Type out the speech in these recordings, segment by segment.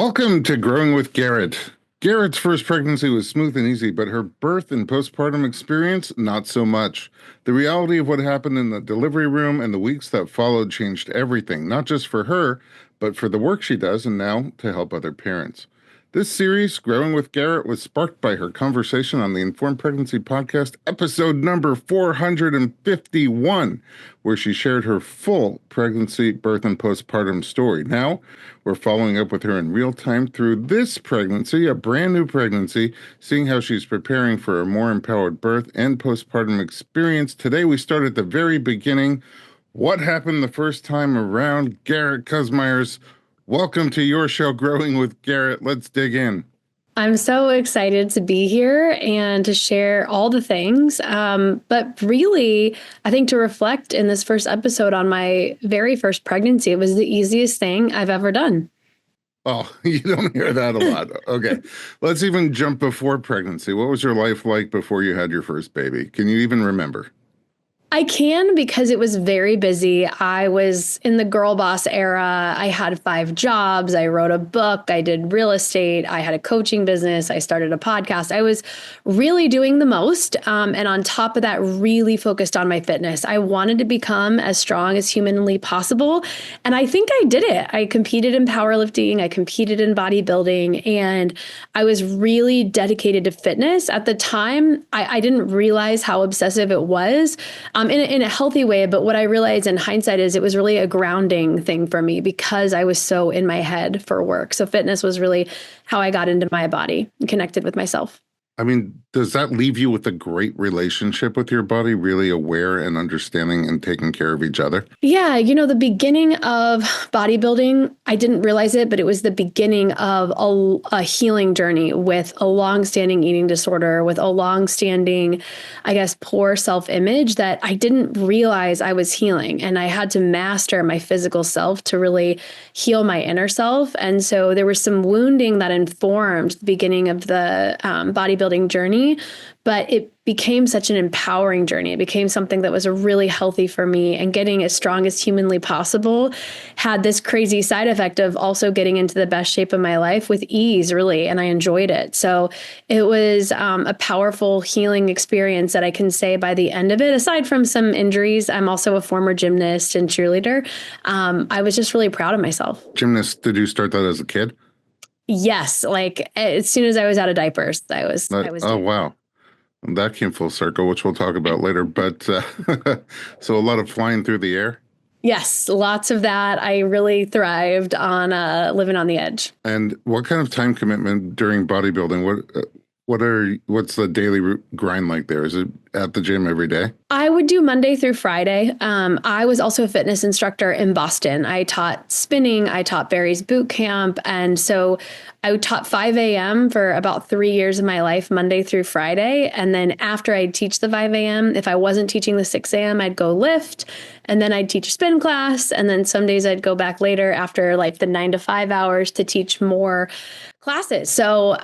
Welcome to Growing with Garrett. Garrett's first pregnancy was smooth and easy, but her birth and postpartum experience, not so much. The reality of what happened in the delivery room and the weeks that followed changed everything, not just for her, but for the work she does and now to help other parents. This series, Growing with Garrett, was sparked by her conversation on the Informed Pregnancy podcast, episode number 451, where she shared her full pregnancy, birth, and postpartum story. Now, we're following up with her in real time through this pregnancy, a brand new pregnancy, seeing how she's preparing for a more empowered birth and postpartum experience. Today, we start at the very beginning. What happened the first time around? Garrett Kusmierz, welcome to your show, Growing with Garrett. Let's dig in. I'm so excited to be here and to share all the things. But really, I think to reflect in this first episode on my very first pregnancy, it was the easiest thing I've ever done. Oh, you don't hear that a lot. Okay. Let's even jump before pregnancy. What was your life like before you had your first baby? Can you even remember? I can, because it was very busy. I was in the girl boss era. I had 5 jobs. I wrote a book. I did real estate. I had a coaching business. I started a podcast. I was really doing the most. And on top of that, really focused on my fitness. I wanted to become as strong as humanly possible. And I think I did it. I competed in powerlifting. I competed in bodybuilding. And I was really dedicated to fitness. At the time, I didn't realize how obsessive it was. In a healthy way. But what I realized in hindsight is it was really a grounding thing for me because I was so in my head for work. So fitness was really how I got into my body and connected with myself. I mean, does that leave you with a great relationship with your body, really aware and understanding and taking care of each other? Yeah. The beginning of bodybuilding, I didn't realize it, but it was the beginning of a healing journey with a longstanding eating disorder, with a longstanding, I guess, poor self-image that I didn't realize I was healing. And I had to master my physical self to really heal my inner self. And so there was some wounding that informed the beginning of the bodybuilding journey, but it became such an empowering journey. It became something that was really healthy for me, and getting as strong as humanly possible had this crazy side effect of also getting into the best shape of my life with ease, really. And I enjoyed it. So it was a powerful healing experience that I can say by the end of it, aside from some injuries, I'm also a former gymnast and cheerleader. I was just really proud of myself. Gymnast, did you start that as a kid? Yes. Like as soon as I was out of diapers, I was. Oh, wow. That came full circle, which we'll talk about later. But so a lot of flying through the air. Yes, lots of that. I really thrived on living on the edge. And what kind of time commitment during bodybuilding? What's the daily grind like there? Is it at the gym every day? I would do Monday through Friday. I was also a fitness instructor in Boston. I taught spinning. I taught Barry's boot camp. And so I taught 5 a.m. for about 3 years of my life, Monday through Friday. And then after I'd teach the 5 a.m., if I wasn't teaching the 6 a.m., I'd go lift. And then I'd teach a spin class. And then some days I'd go back later after like the 9 to 5 hours to teach more classes. So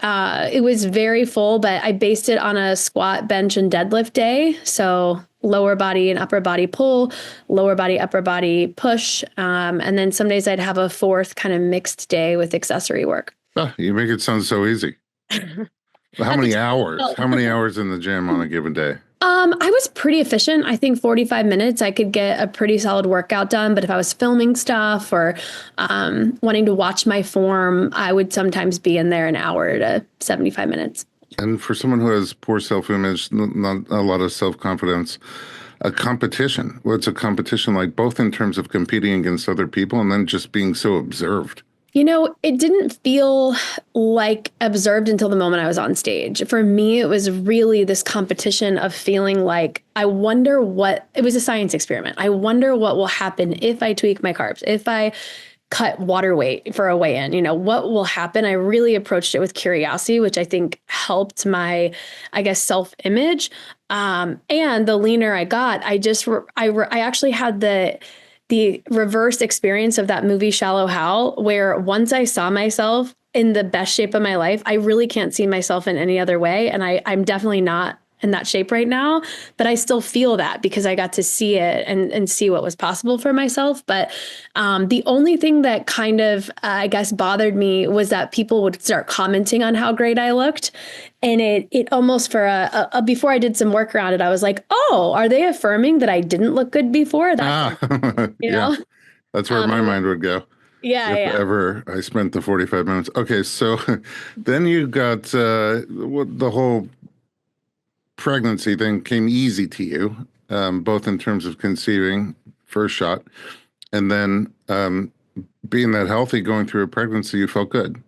it was very full, but I based it on a squat, bench, and deadlift day. So lower body and upper body pull, lower body, upper body push. And then some days I'd have a fourth kind of mixed day with accessory work. Oh, you make it sound so easy. How many hours? How many hours in the gym on a given day? I was pretty efficient. I think 45 minutes, I could get a pretty solid workout done. But if I was filming stuff or wanting to watch my form, I would sometimes be in there an hour to 75 minutes. And for someone who has poor self-image, not a lot of self-confidence, a competition, what's a competition like, both in terms of competing against other people and then just being so observed? It didn't feel like observed until the moment I was on stage. For me, it was really this competition of feeling like, it was a science experiment. I wonder what will happen if I tweak my carbs, if I cut water weight for a weigh-in, what will happen? I really approached it with curiosity, which I think helped my, self-image. And the leaner I got, I actually had the reverse experience of that movie Shallow Hal, where once I saw myself in the best shape of my life, I really can't see myself in any other way. And I'm definitely not in that shape right now, but I still feel that because I got to see it and see what was possible for myself. But the only thing that kind of, I guess, bothered me was that people would start commenting on how great I looked. And it almost for before I did some work around it, I was like, oh, are they affirming that I didn't look good before? That's, yeah, that's where my mind would go. Yeah, If yeah. ever I spent the 45 minutes. Okay, so then you got the whole pregnancy thing came easy to you, both in terms of conceiving, first shot, and then being that healthy going through a pregnancy, you felt good.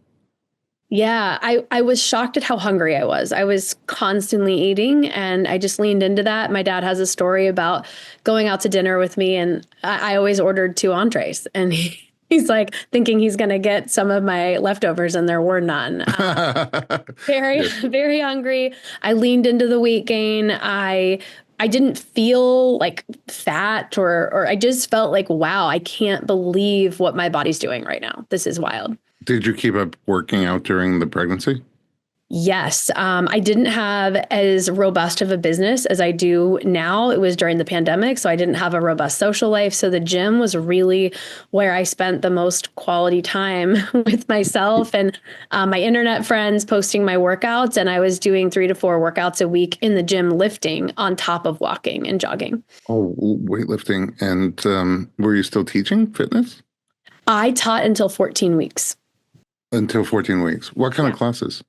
Yeah, I was shocked at how hungry I was. I was constantly eating and I just leaned into that. My dad has a story about going out to dinner with me and I always ordered 2 entrees and he's like thinking he's going to get some of my leftovers and there were none. Very, very hungry. I leaned into the weight gain. I didn't feel like fat or I just felt like, wow, I can't believe what my body's doing right now. This is wild. Did you keep up working out during the pregnancy? Yes. I didn't have as robust of a business as I do now. It was during the pandemic, so I didn't have a robust social life. So the gym was really where I spent the most quality time with myself and my internet friends posting my workouts. And I was doing 3 to 4 workouts a week in the gym, lifting on top of walking and jogging. Oh, weightlifting. And were you still teaching fitness? I taught until 14 weeks. Until 14 weeks. What kind of classes?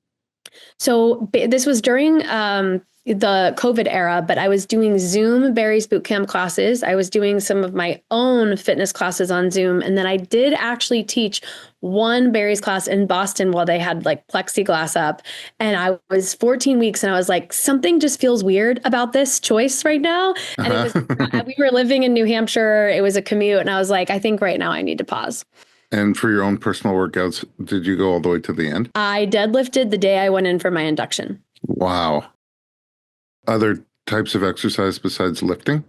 So this was during the COVID era, but I was doing Zoom Barry's Bootcamp classes. I was doing some of my own fitness classes on Zoom. And then I did actually teach one Barry's class in Boston while they had like plexiglass up. And I was 14 weeks and I was like, something just feels weird about this choice right now. And it was, we were living in New Hampshire. It was a commute. And I was like, I think right now I need to pause. And for your own personal workouts, did you go all the way to the end? I deadlifted the day I went in for my induction. Wow. Other types of exercise besides lifting?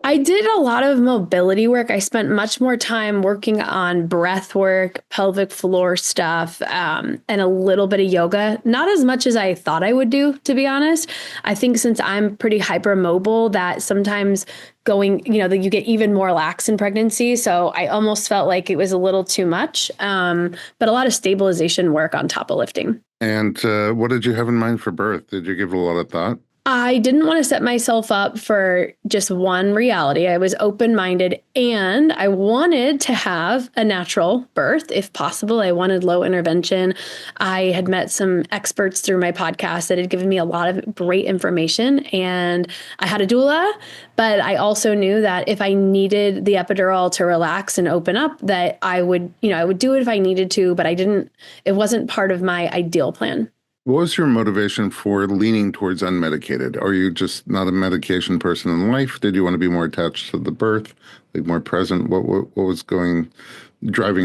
I did a lot of mobility work. I spent much more time working on breath work, pelvic floor stuff, and a little bit of yoga. Not as much as I thought I would do, to be honest. I think since I'm pretty hypermobile, that sometimes you get even more lax in pregnancy. So I almost felt like it was a little too much, but a lot of stabilization work on top of lifting. And what did you have in mind for birth? Did you give it a lot of thought? I didn't want to set myself up for just one reality. I was open-minded and I wanted to have a natural birth if possible. I wanted low intervention. I had met some experts through my podcast that had given me a lot of great information and I had a doula, but I also knew that if I needed the epidural to relax and open up that I would do it if I needed to, but it wasn't part of my ideal plan. What was your motivation for leaning towards unmedicated? Are you just not a medication person in life? Did you want to be more attached to the birth, like more present? What was driving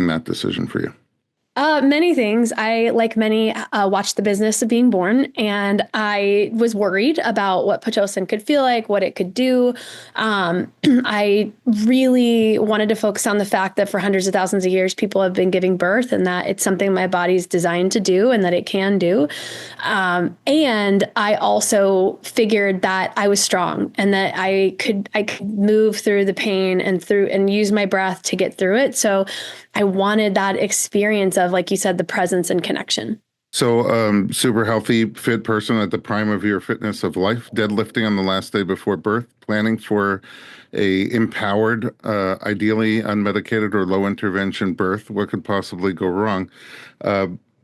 that decision for you? Many things. I, like many, watched The Business of Being Born, and I was worried about what Pitocin could feel like, what it could do. I really wanted to focus on the fact that for hundreds of thousands of years, people have been giving birth and that it's something my body's designed to do and that it can do. And I also figured that I was strong and that I could move through the pain and use my breath to get through it. So I wanted that experience of, like you said, the presence and connection. So super healthy, fit person at the prime of your fitness of life, deadlifting on the last day before birth, planning for a empowered, ideally unmedicated or low intervention birth. What could possibly go wrong?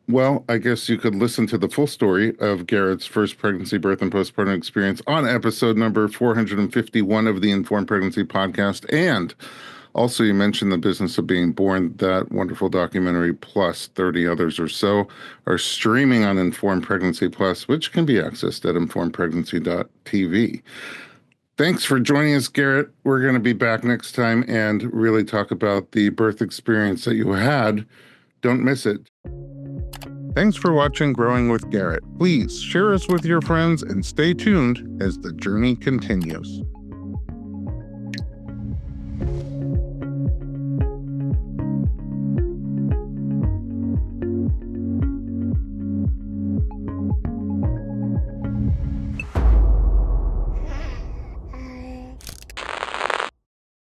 Well, I guess you could listen to the full story of Garrett's first pregnancy, birth, and postpartum experience on episode number 451 of the Informed Pregnancy podcast. And also, you mentioned The Business of Being Born. That wonderful documentary, plus 30 others or so, are streaming on Informed Pregnancy Plus, which can be accessed at informedpregnancy.tv. Thanks for joining us, Garrett. We're going to be back next time and really talk about the birth experience that you had. Don't miss it. Thanks for watching Growing with Garrett. Please share us with your friends and stay tuned as the journey continues.